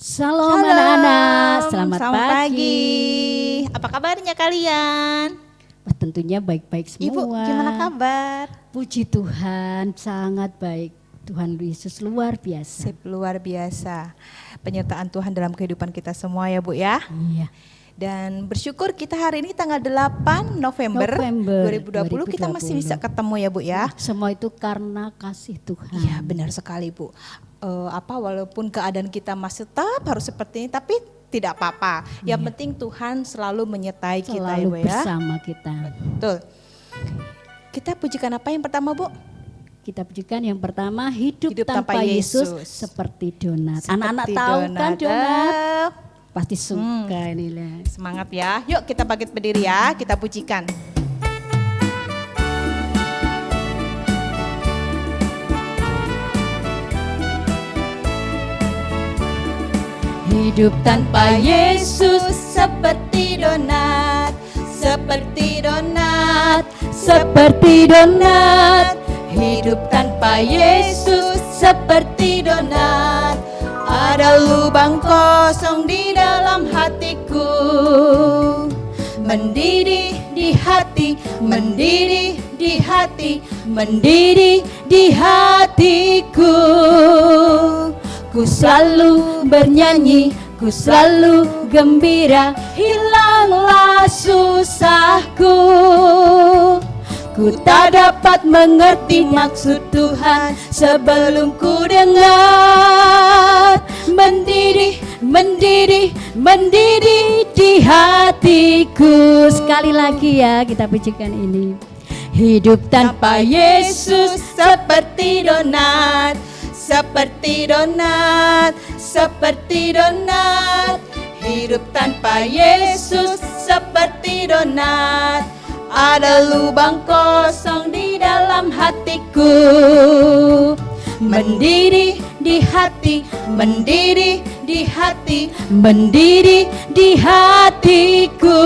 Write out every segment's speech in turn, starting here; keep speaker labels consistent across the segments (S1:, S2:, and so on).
S1: Shalom anak-anak, selamat
S2: pagi. Apa kabarnya kalian?
S1: Tentunya baik-baik semua.
S2: Ibu, gimana kabar?
S1: Puji Tuhan, sangat baik. Tuhan Yesus luar biasa.
S2: Sip, luar biasa. Penyertaan Tuhan dalam kehidupan kita semua ya Bu ya.
S1: Iya.
S2: Dan bersyukur kita hari ini tanggal 8 November 2020 kita masih bisa ketemu ya Bu ya.
S1: Semua itu karena kasih Tuhan.
S2: Iya benar sekali Bu. Walaupun keadaan kita masih tetap harus seperti ini, tapi tidak apa-apa. Yang penting Tuhan selalu menyertai kita ya Bu ya.
S1: Bersama kita.
S2: Betul. Kita pujikan apa yang pertama Bu?
S1: Kita pujikan yang pertama, hidup tanpa Yesus seperti donat. Anak-anak tahu kan donat? Pasti suka inilah.
S2: Semangat ya. Yuk kita bangkit berdiri ya, kita pujikan.
S1: Hidup tanpa Yesus
S2: seperti donat, seperti donat,
S1: seperti donat.
S2: Hidup tanpa Yesus seperti donat. Ada lubang kosong di dalam hatiku, mendidih di hati, mendidih di hati, mendidih di hatiku.
S1: Ku selalu bernyanyi, ku selalu gembira, hilanglah susahku. Ku tak dapat mengerti maksud Tuhan sebelum ku dengar. Mendidih, mendidih, mendidih di hatiku. Sekali lagi ya kita pujikan ini. Hidup tanpa Yesus
S2: seperti donat, seperti donat, seperti donat. Hidup tanpa Yesus seperti donat. Ada lubang kosong di dalam hatiku, mendidih di hati, mendidih di hati, mendidih di hatiku.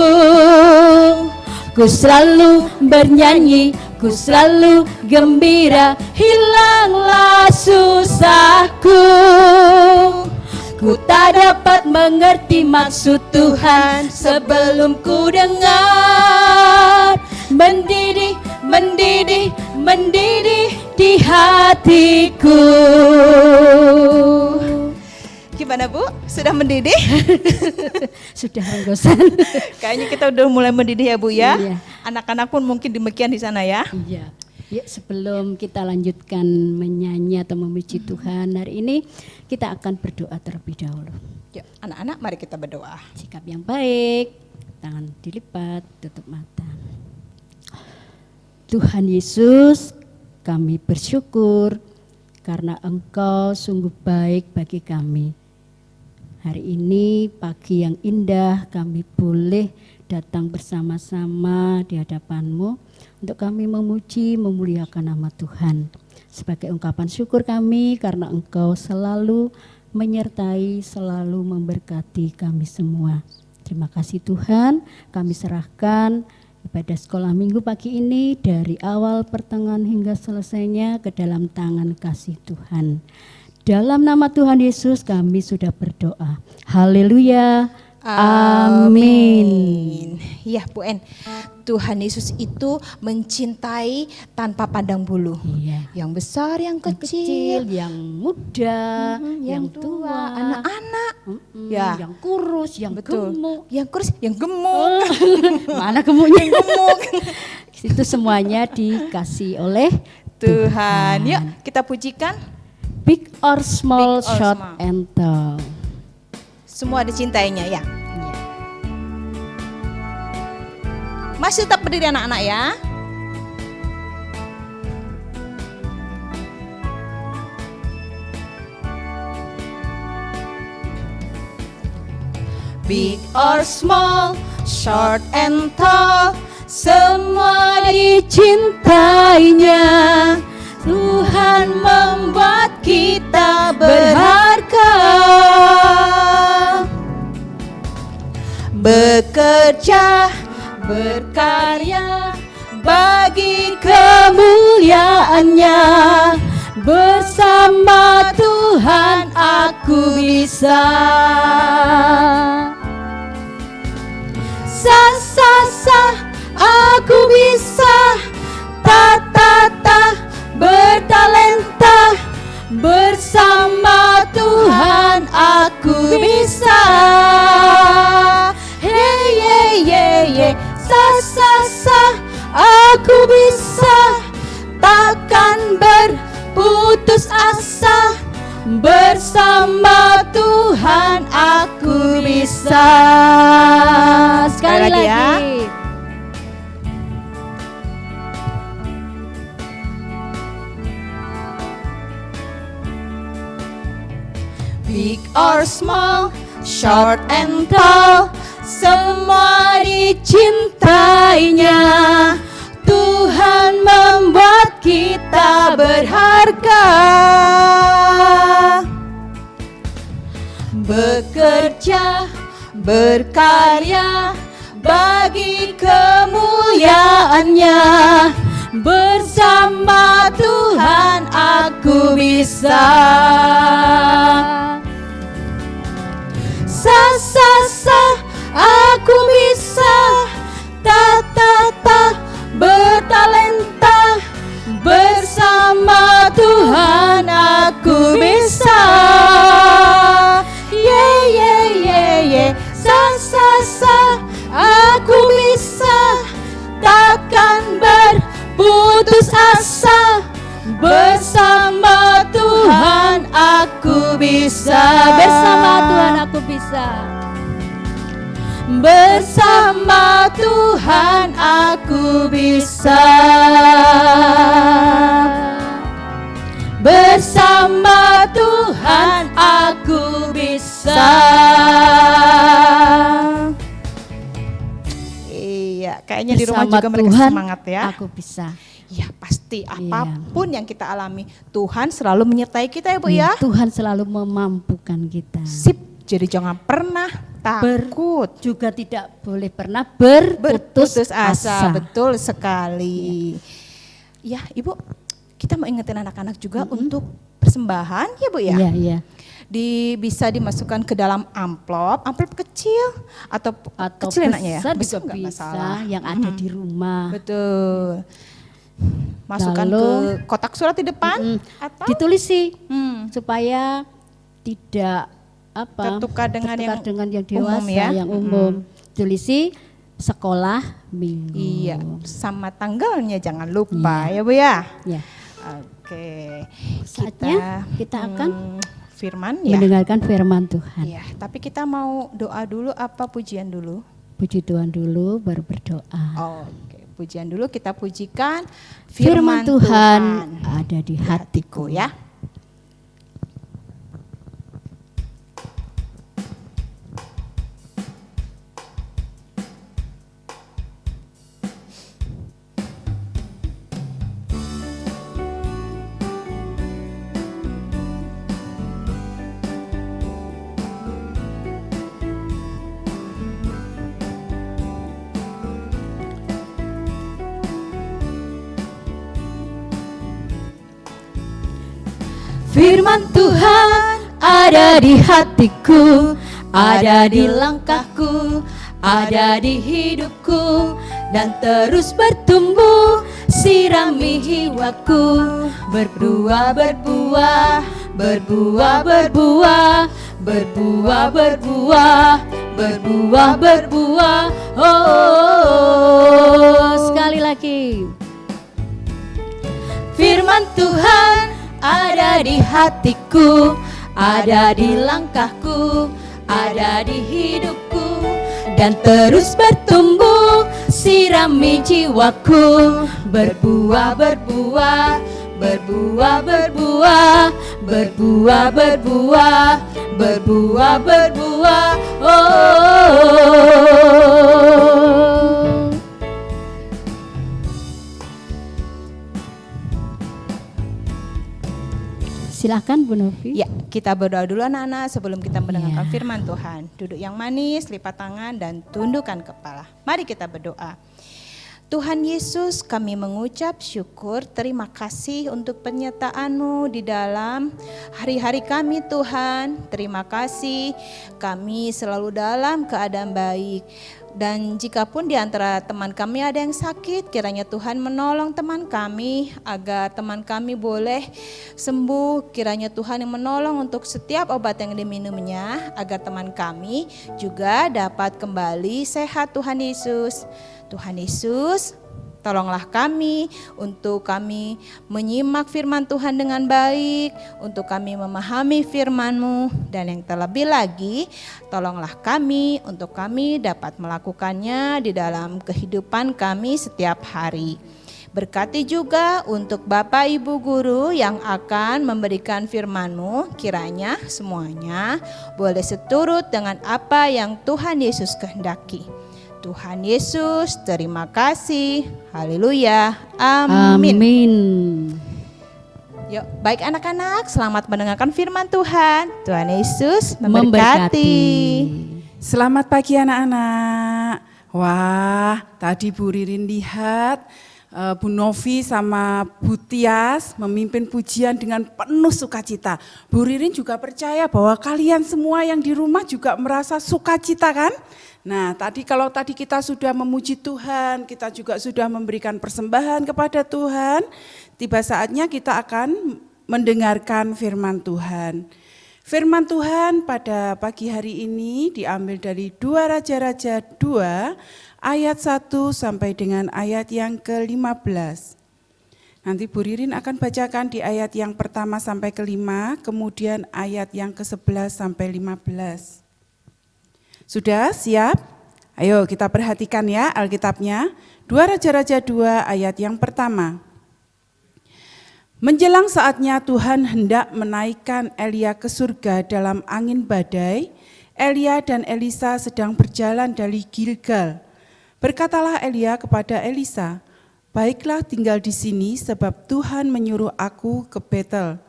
S1: Ku selalu bernyanyi, ku selalu gembira, hilanglah susahku. Ku tak dapat mengerti maksud Tuhan sebelum ku dengar. Mendidih, mendidih, mendidih di hatiku.
S2: Gimana Bu? Sudah mendidih?
S1: Sudah renggosan.
S2: Kayaknya kita udah mulai mendidih ya Bu ya.
S1: Iya.
S2: Anak-anak pun mungkin demikian di sana ya.
S1: Iya. Ya, sebelum kita lanjutkan menyanyi atau memuji Tuhan hari ini, kita akan berdoa terlebih dahulu.
S2: Yuk, anak-anak mari kita berdoa.
S1: Sikap yang baik, tangan dilipat, tutup mata. Tuhan Yesus, kami bersyukur karena Engkau sungguh baik bagi kami. Hari ini pagi yang indah kami boleh datang bersama-sama di hadapan-Mu untuk kami memuji, memuliakan nama Tuhan. Sebagai ungkapan syukur kami karena Engkau selalu menyertai, selalu memberkati kami semua. Terima kasih Tuhan, kami serahkan ibadah sekolah minggu pagi ini dari awal pertengahan hingga selesainya ke dalam tangan kasih Tuhan. Dalam nama Tuhan Yesus kami sudah berdoa. Haleluya. Amin.
S2: Ya Bu En, Tuhan Yesus itu mencintai tanpa pandang bulu.
S1: Iya.
S2: Yang besar, yang kecil,
S1: yang muda, yang tua,
S2: anak-anak, ya,
S1: yang kurus, yang gemuk,
S2: yang kurus, yang gemuk.
S1: Mana gemuknya?
S2: Yang gemuk.
S1: Itu semuanya dikasih oleh
S2: Tuhan. Yuk kita pujikan.
S1: Big or small,
S2: Big or
S1: short
S2: small.
S1: and tall.
S2: Semua dicintainya ya.
S1: Iya.
S2: Masih tetap berdiri anak-anak ya. Big or small, short and tall, semua dicintainya. Tuhan membuat kita berharga. Bekerja, berkarya bagi kemuliaannya. Bersama Tuhan Tuhan aku bisa. Sa sa sa aku bisa. Ta ta ta bertalenta. Bersama Tuhan aku bisa. Hey yeah yeah yeah. Sa sa sa aku bisa. Takkan berputus asa. Bersama Tuhan aku bisa.
S1: Sekali lagi ya.
S2: Big or small, short and tall, semua dicintainya. Tuhan membuat kita berharga. Bekerja, berkarya bagi kemuliaannya. Bersama Tuhan aku bisa. Sa sa sa aku bisa. Ta ta ta bertalenta. Bersama Tuhan aku bisa. Yeah yeah yeah yeah. Sa sa sa aku bisa. Takkan berputus asa. Bersama Tuhan aku bisa.
S1: Bersama Tuhan aku bisa.
S2: Bersama Tuhan aku bisa. Bersama Tuhan aku bisa. Iya, kayaknya di rumah juga mereka
S1: Tuhan,
S2: semangat ya.
S1: Aku bisa.
S2: Ya pasti apapun yang kita alami Tuhan selalu menyertai kita ya Bu ya.
S1: Tuhan selalu memampukan kita.
S2: Sip, jadi jangan pernah takut.
S1: Juga tidak boleh pernah berputus asa.
S2: Betul sekali. Ya Ibu, kita mau ingetin anak-anak juga untuk persembahan ya Bu ya.
S1: Iya, iya.
S2: Bisa dimasukkan ke dalam amplop kecil atau kecil enaknya ya.
S1: Besar juga bisa yang ada di rumah.
S2: Betul. Masukkan
S1: Lalu,
S2: ke kotak surat di depan atau
S1: ditulisi supaya tidak
S2: tertukar dengan yang
S1: dewasa,
S2: umum ya.
S1: yang umum. Tulisi sekolah minggu.
S2: Iya, sama tanggalnya jangan lupa ya Bu ya.
S1: Ya.
S2: Oke.
S1: Saatnya kita akan
S2: firman ya.
S1: mendengarkan firman Tuhan.
S2: Iya, tapi kita mau doa dulu apa pujian dulu?
S1: Puji Tuhan dulu baru berdoa.
S2: Oke, pujian dulu kita pujikan
S1: Firman Tuhan ada di hatiku
S2: ya. Firman Tuhan ada di hatiku, ada di langkahku, ada di hidupku, dan terus bertumbuh, sirami jiwaku, berbuah, berbuah, berbuah, berbuah, berbuah, berbuah, berbuah, berbuah. Oh,
S1: sekali lagi.
S2: Firman Tuhan ada di hatiku, ada di langkahku, ada di hidupku, dan terus bertumbuh, sirami jiwaku, berbuah, berbuah, berbuah, berbuah, berbuah, berbuah, berbuah, berbuah. Oh.
S1: Silakan Bu Novi.
S2: Ya, kita berdoa dulu anak-anak sebelum kita mendengarkan firman Tuhan. Duduk yang manis, lipat tangan dan tundukkan kepala. Mari kita berdoa. Tuhan Yesus, kami mengucap syukur, terima kasih untuk penyertaan-Mu di dalam hari-hari kami Tuhan. Terima kasih kami selalu dalam keadaan baik. Dan jikapun di antara teman kami ada yang sakit, kiranya Tuhan menolong teman kami agar teman kami boleh sembuh. Kiranya Tuhan yang menolong untuk setiap obat yang diminumnya agar teman kami juga dapat kembali sehat Tuhan Yesus. Tuhan Yesus, tolonglah kami untuk kami menyimak firman Tuhan dengan baik, untuk kami memahami firman-Mu, dan yang terlebih lagi, tolonglah kami untuk kami dapat melakukannya di dalam kehidupan kami setiap hari. Berkati juga untuk Bapak Ibu Guru yang akan memberikan firman-Mu, kiranya semuanya boleh seturut dengan apa yang Tuhan Yesus kehendaki. Tuhan Yesus, terima kasih. Haleluya. Amin.
S1: Amin.
S2: Yuk, baik anak-anak, selamat mendengarkan firman Tuhan. Tuhan Yesus memberkati.
S3: Selamat pagi anak-anak. Wah, tadi Bu Ririn lihat Bu Novi sama Bu Tias memimpin pujian dengan penuh sukacita. Bu Ririn juga percaya bahwa kalian semua yang di rumah juga merasa sukacita kan? Nah, kalau tadi kita sudah memuji Tuhan, kita juga sudah memberikan persembahan kepada Tuhan, tiba saatnya kita akan mendengarkan firman Tuhan. Firman Tuhan pada pagi hari ini diambil dari 2 Raja-Raja 2 ayat 1 sampai dengan ayat yang ke-15. Nanti Bu Ririn akan bacakan di ayat yang pertama sampai ke-5, kemudian ayat yang ke-11 sampai 15. Sudah siap? Ayo kita perhatikan ya Alkitabnya. 2 Raja-Raja 2 ayat yang pertama. Menjelang saatnya Tuhan hendak menaikkan Elia ke surga dalam angin badai, Elia dan Elisa sedang berjalan dari Gilgal. Berkatalah Elia kepada Elisa, "Baiklah tinggal di sini sebab Tuhan menyuruh aku ke Betel."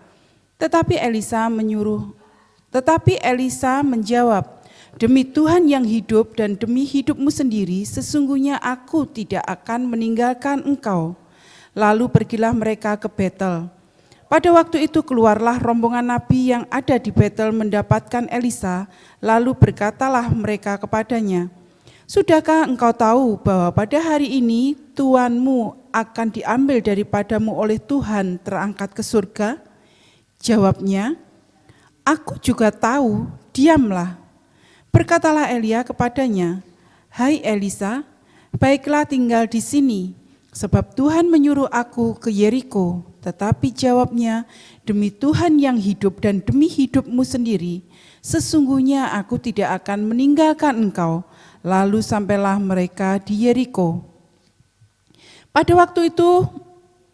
S3: Tetapi Elisa menjawab, "Demi Tuhan yang hidup dan demi hidupmu sendiri, sesungguhnya aku tidak akan meninggalkan engkau." Lalu pergilah mereka ke Betel. Pada waktu itu keluarlah rombongan nabi yang ada di Betel mendapatkan Elisa, lalu berkatalah mereka kepadanya, "Sudahkah engkau tahu bahwa pada hari ini tuanmu akan diambil daripadamu oleh Tuhan terangkat ke surga?" Jawabnya, "Aku juga tahu, diamlah." Berkatalah Elia kepadanya, "Hai Elisa, baiklah tinggal di sini, sebab Tuhan menyuruh aku ke Yeriko." Tetapi jawabnya, "Demi Tuhan yang hidup dan demi hidupmu sendiri, sesungguhnya aku tidak akan meninggalkan engkau." Lalu sampailah mereka di Yeriko. Pada waktu itu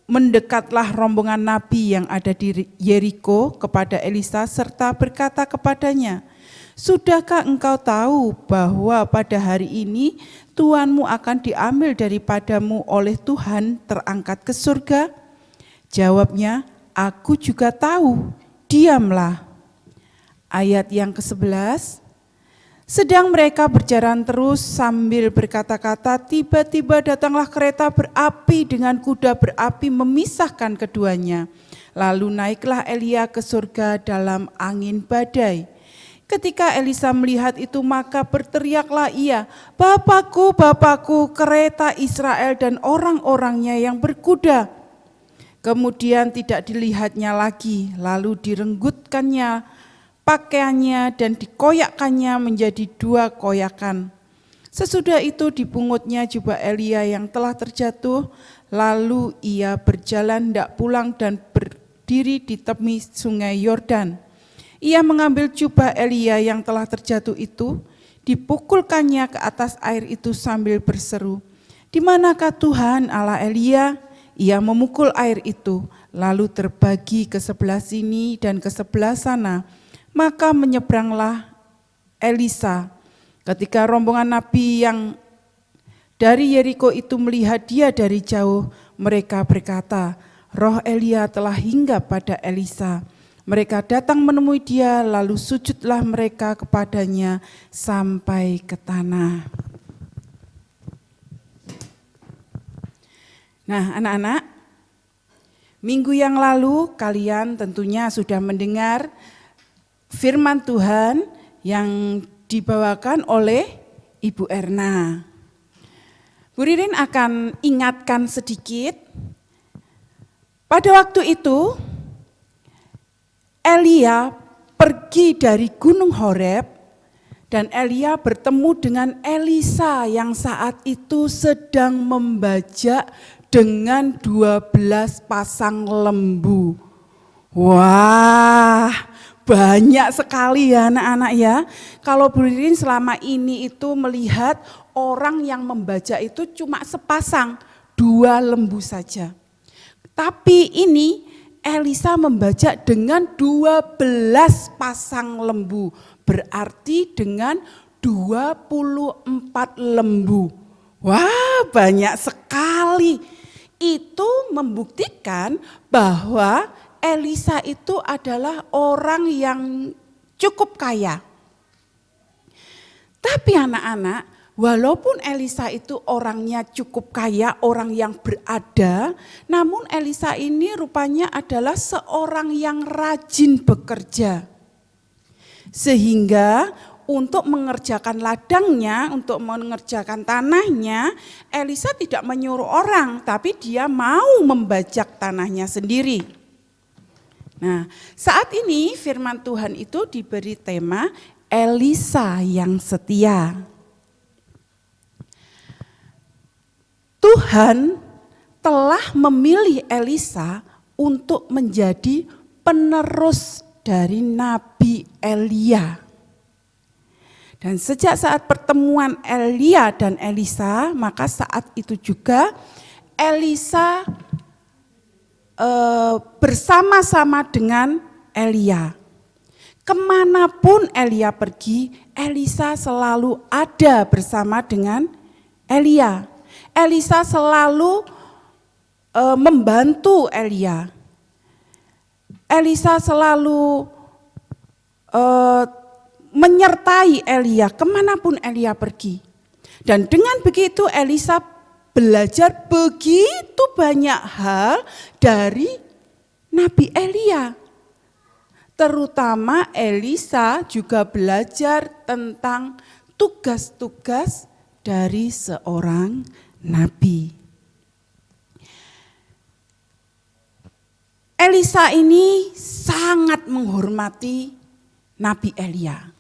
S3: mendekatlah rombongan nabi yang ada di Yeriko kepada Elisa serta berkata kepadanya, "Sudahkah engkau tahu bahwa pada hari ini tuanmu akan diambil daripadamu oleh Tuhan terangkat ke surga?" Jawabnya, "Aku juga tahu, diamlah." Ayat yang ke-11, sedang mereka berjalan terus sambil berkata-kata, tiba-tiba datanglah kereta berapi dengan kuda berapi memisahkan keduanya. Lalu naiklah Elia ke surga dalam angin badai. Ketika Elisa melihat itu maka berteriaklah ia, "Bapakku, Bapakku, kereta Israel dan orang-orangnya yang berkuda." Kemudian tidak dilihatnya lagi, lalu direnggutkannya pakaiannya dan dikoyakkannya menjadi 2 koyakan. Sesudah itu dipungutnya jubah Elia yang telah terjatuh, lalu ia berjalan hendak pulang dan berdiri di tepi sungai Yordan. Ia mengambil jubah Elia yang telah terjatuh itu, dipukulkannya ke atas air itu sambil berseru, "Di manakah Tuhan Allah Elia?" Ia memukul air itu, lalu terbagi ke sebelah sini dan ke sebelah sana. Maka menyeberanglah Elisa. Ketika rombongan nabi yang dari Yeriko itu melihat dia dari jauh, mereka berkata, "Roh Elia telah hinggap pada Elisa." Mereka datang menemui dia, lalu sujudlah mereka kepadanya sampai ke tanah. Nah, anak-anak, minggu yang lalu kalian tentunya sudah mendengar firman Tuhan yang dibawakan oleh Ibu Erna. Bu Ririn akan ingatkan sedikit. Pada waktu itu, Elia pergi dari Gunung Horeb dan Elia bertemu dengan Elisa yang saat itu sedang membajak dengan 12 pasang lembu. Wah, banyak sekali ya anak-anak ya. Kalau Bu Ririn selama ini itu melihat orang yang membajak itu cuma sepasang, 2 lembu saja. Tapi ini Elisa membajak dengan 12 pasang lembu, berarti dengan 24 lembu. Wah, banyak sekali. Itu membuktikan bahwa Elisa itu adalah orang yang cukup kaya. Tapi anak-anak, walaupun Elisa itu orangnya cukup kaya, orang yang berada, namun Elisa ini rupanya adalah seorang yang rajin bekerja. Sehingga untuk mengerjakan ladangnya, untuk mengerjakan tanahnya, Elisa tidak menyuruh orang, tapi dia mau membajak tanahnya sendiri. Nah, saat ini firman Tuhan itu diberi tema Elisa yang setia. Tuhan telah memilih Elisa untuk menjadi penerus dari Nabi Elia. Dan sejak saat pertemuan Elia dan Elisa, maka saat itu juga Elisa bersama-sama dengan Elia. Kemanapun Elia pergi, Elisa selalu ada bersama dengan Elia. Elisa selalu membantu Elia. Elisa selalu menyertai Elia kemanapun Elia pergi. Dan dengan begitu Elisa belajar begitu banyak hal dari Nabi Elia. Terutama Elisa juga belajar tentang tugas-tugas dari seorang nabi. Elisa ini sangat menghormati Nabi Elia.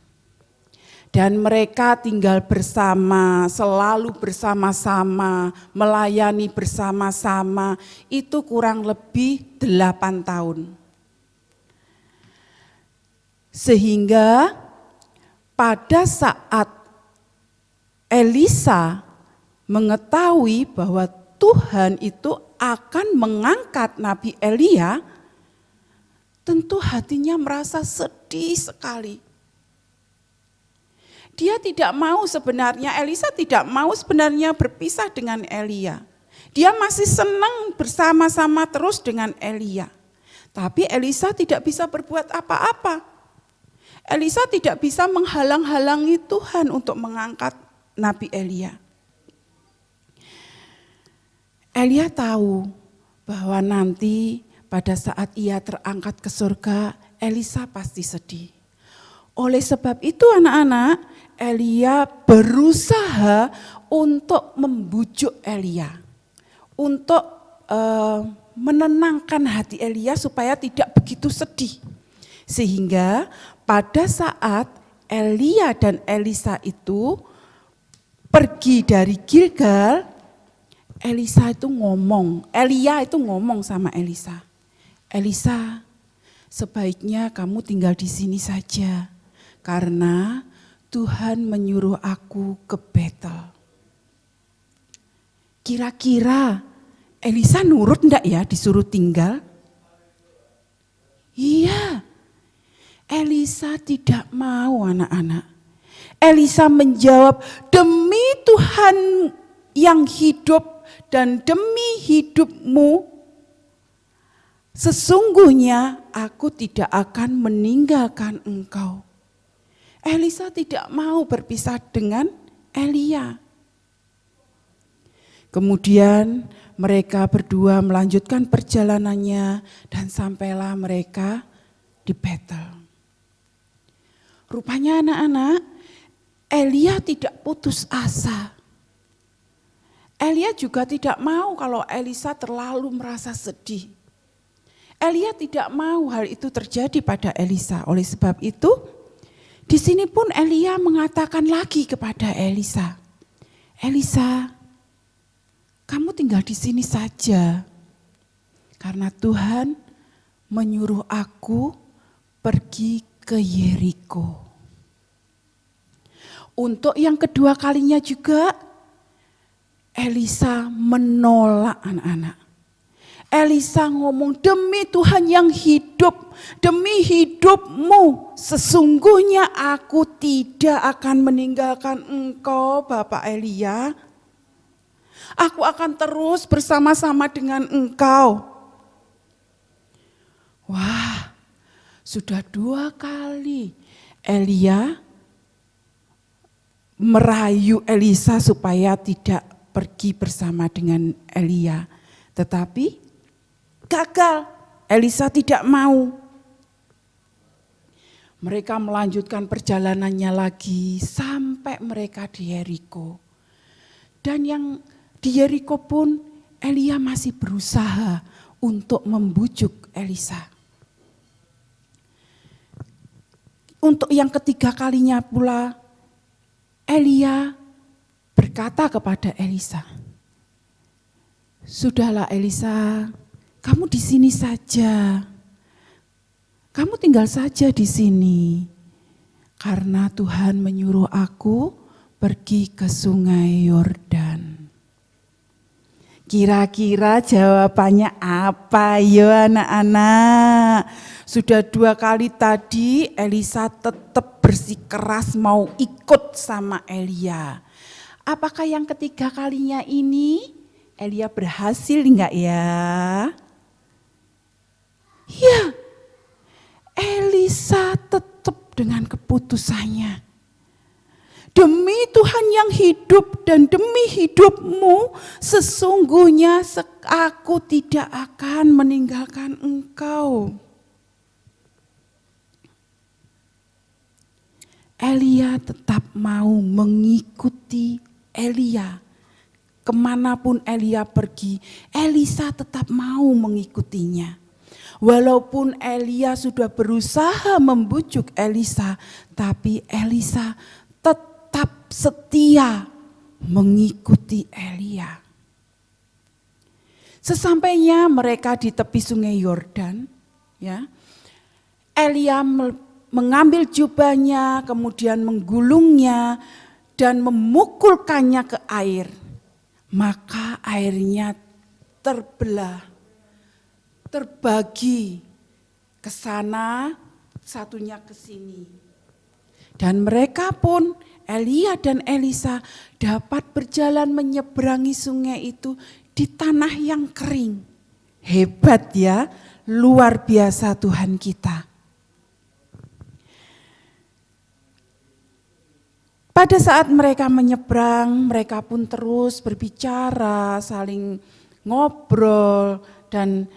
S3: Dan mereka tinggal bersama, selalu bersama-sama, melayani bersama-sama, itu kurang lebih 8 tahun. Sehingga pada saat Elisa mengetahui bahwa Tuhan itu akan mengangkat Nabi Elia, tentu hatinya merasa sedih sekali. Dia tidak mau sebenarnya, Elisa tidak mau sebenarnya berpisah dengan Elia. Dia masih senang bersama-sama terus dengan Elia. Tapi Elisa tidak bisa berbuat apa-apa. Elisa tidak bisa menghalang-halangi Tuhan untuk mengangkat Nabi Elia. Elia tahu bahwa nanti pada saat ia terangkat ke surga, Elisa pasti sedih. Oleh sebab itu anak-anak, Elia berusaha untuk membujuk Elia, untuk menenangkan hati Elia supaya tidak begitu sedih. Sehingga pada saat Elia dan Elisa itu pergi dari Gilgal, Elia itu ngomong sama Elisa, Elisa, sebaiknya kamu tinggal di sini saja, karena Tuhan menyuruh aku ke Betel. Kira-kira Elisa nurut enggak ya disuruh tinggal? Iya, Elisa tidak mau anak-anak. Elisa menjawab, demi Tuhan yang hidup dan demi hidupmu, sesungguhnya aku tidak akan meninggalkan engkau. Elisa tidak mau berpisah dengan Elia. Kemudian mereka berdua melanjutkan perjalanannya dan sampailah mereka di Betel. Rupanya anak-anak, Elia tidak putus asa. Elia juga tidak mau kalau Elisa terlalu merasa sedih. Elia tidak mau hal itu terjadi pada Elisa. Oleh sebab itu, di sini pun Elia mengatakan lagi kepada Elisa, Elisa, kamu tinggal di sini saja, karena Tuhan menyuruh aku pergi ke Yeriko. Untuk yang kedua kalinya juga, Elisa menolak anak-anak. Elisa ngomong, demi Tuhan yang hidup, demi hidupmu, sesungguhnya aku tidak akan meninggalkan engkau, Bapak Elia. Aku akan terus bersama-sama dengan engkau. Wah, sudah 2 kali Elia merayu Elisa supaya tidak pergi bersama dengan Elia. Tetapi gagal, Elisa tidak mau. Mereka melanjutkan perjalanannya lagi sampai mereka di Yeriko. Dan yang di Yeriko pun Elia masih berusaha untuk membujuk Elisa. Untuk yang ketiga kalinya pula Elia berkata kepada Elisa, sudahlah Elisa, kamu di sini saja. Kamu tinggal saja di sini. Karena Tuhan menyuruh aku pergi ke sungai Yordan. Kira-kira jawabannya apa ya anak-anak? Sudah 2 kali tadi Elisa tetap bersikeras mau ikut sama Elia. Apakah yang ketiga kalinya ini Elia berhasil enggak ya? Ya, Elisa tetap dengan keputusannya. Demi Tuhan yang hidup dan demi hidupmu, sesungguhnya aku tidak akan meninggalkan engkau. Elia tetap mau mengikuti Elia. Kemanapun Elia pergi, Elisa tetap mau mengikutinya. Walaupun Elia sudah berusaha membujuk Elisa, tapi Elisa tetap setia mengikuti Elia. Sesampainya mereka di tepi sungai Yordan, ya, Elia mengambil jubahnya, kemudian menggulungnya dan memukulkannya ke air. Maka airnya terbelah, terbagi ke sana, satunya ke sini. Dan mereka pun, Elia dan Elisa dapat berjalan menyeberangi sungai itu di tanah yang kering. Hebat ya, luar biasa Tuhan kita. Pada saat mereka menyeberang, mereka pun terus berbicara, saling ngobrol, dan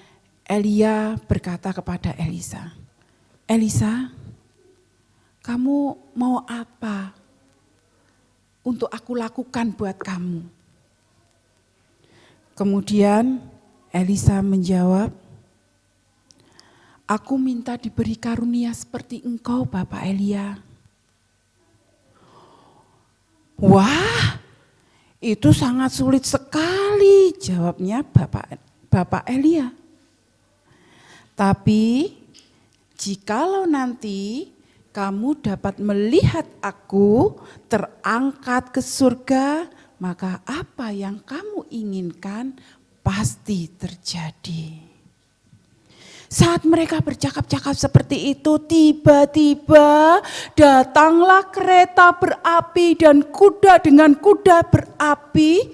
S3: Elia berkata kepada Elisa, Elisa, kamu mau apa untuk aku lakukan buat kamu? Kemudian Elisa menjawab, aku minta diberi karunia seperti engkau, Bapak Elia. Wah, itu sangat sulit sekali, jawabnya Bapak Elia. Tapi jikalau nanti kamu dapat melihat aku terangkat ke surga, maka apa yang kamu inginkan pasti terjadi. Saat mereka bercakap-cakap seperti itu, tiba-tiba datanglah kereta berapi dan kuda dengan kuda berapi,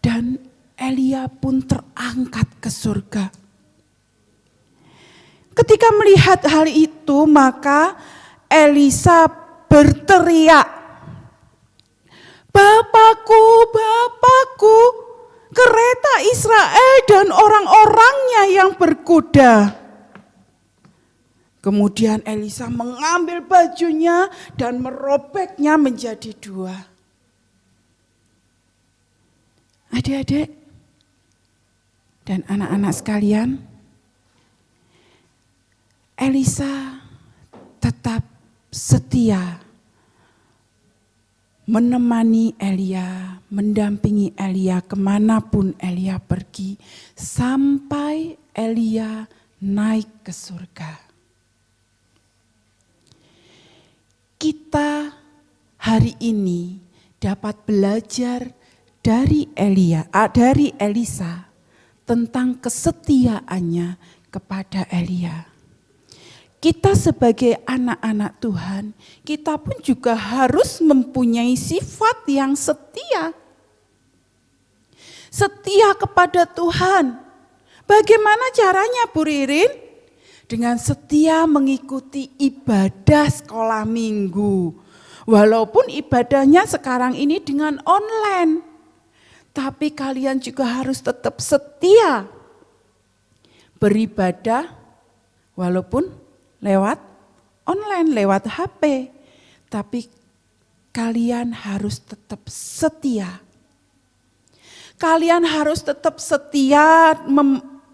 S3: dan Elia pun terangkat ke surga. Ketika melihat hal itu, maka Elisa berteriak, Bapakku, Bapakku, kereta Israel dan orang-orangnya yang berkuda. Kemudian Elisa mengambil bajunya dan merobeknya menjadi dua. Adik-adik dan anak-anak sekalian, Elisa tetap setia menemani Elia, mendampingi Elia kemanapun Elia pergi, sampai Elia naik ke surga. Kita hari ini dapat belajar dari Elisa tentang kesetiaannya kepada Elia. Kita sebagai anak-anak Tuhan, kita pun juga harus mempunyai sifat yang setia. Setia kepada Tuhan. Bagaimana caranya, Bu Ririn? Dengan setia mengikuti ibadah sekolah minggu. Walaupun ibadahnya sekarang ini dengan online. Tapi kalian juga harus tetap setia beribadah walaupun lewat online, lewat HP. Tapi kalian harus tetap setia. Kalian harus tetap setia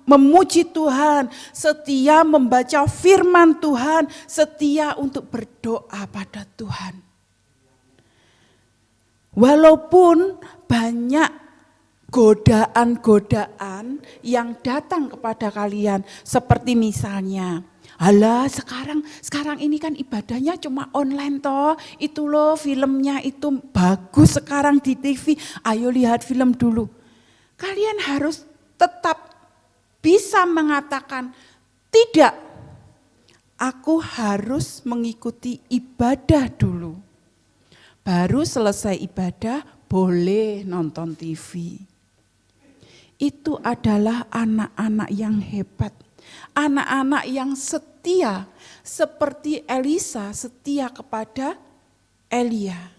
S3: memuji Tuhan, setia membaca firman Tuhan, setia untuk berdoa pada Tuhan. Walaupun banyak godaan-godaan yang datang kepada kalian, seperti misalnya, alah sekarang ini kan ibadahnya cuma online toh, itu loh filmnya itu bagus sekarang di TV, ayo lihat film dulu. Kalian harus tetap bisa mengatakan, tidak, aku harus mengikuti ibadah dulu. Baru selesai ibadah boleh nonton TV. Itu adalah anak-anak yang hebat. Anak-anak yang setia seperti Elisa setia kepada Elia.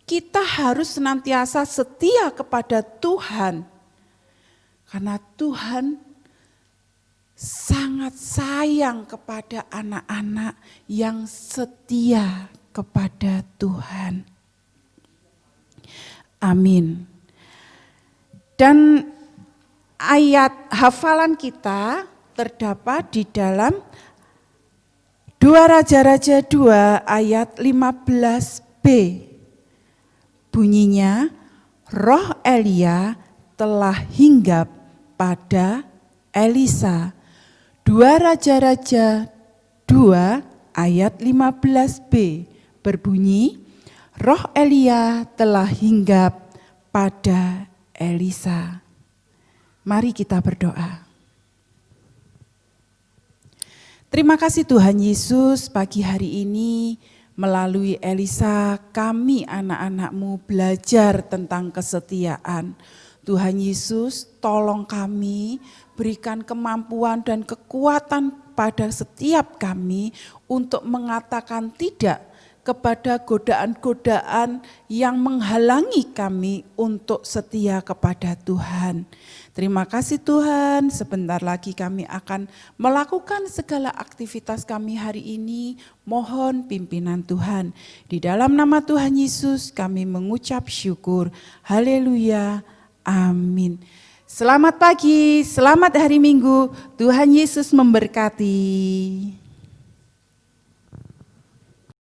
S3: Kita harus senantiasa setia kepada Tuhan. Karena Tuhan sangat sayang kepada anak-anak yang setia kepada Tuhan. Amin. Dan ayat hafalan kita terdapat di dalam 2 Raja-Raja 2 ayat 15b. Bunyinya, roh Elia telah hinggap pada Elisa. 2 Raja-Raja 2 ayat 15b berbunyi, roh Elia telah hinggap pada Elisa. Mari kita berdoa. Terima kasih Tuhan Yesus, pagi hari ini melalui Elisa kami anak-anak-Mu belajar tentang kesetiaan. Tuhan Yesus, tolong kami, berikan kemampuan dan kekuatan pada setiap kami untuk mengatakan tidak kepada godaan-godaan yang menghalangi kami untuk setia kepada Tuhan. Terima kasih Tuhan, sebentar lagi kami akan melakukan segala aktivitas kami hari ini. Mohon pimpinan Tuhan. Di dalam nama Tuhan Yesus kami mengucap syukur. Haleluya. Amin. Selamat pagi, selamat hari Minggu. Tuhan Yesus memberkati.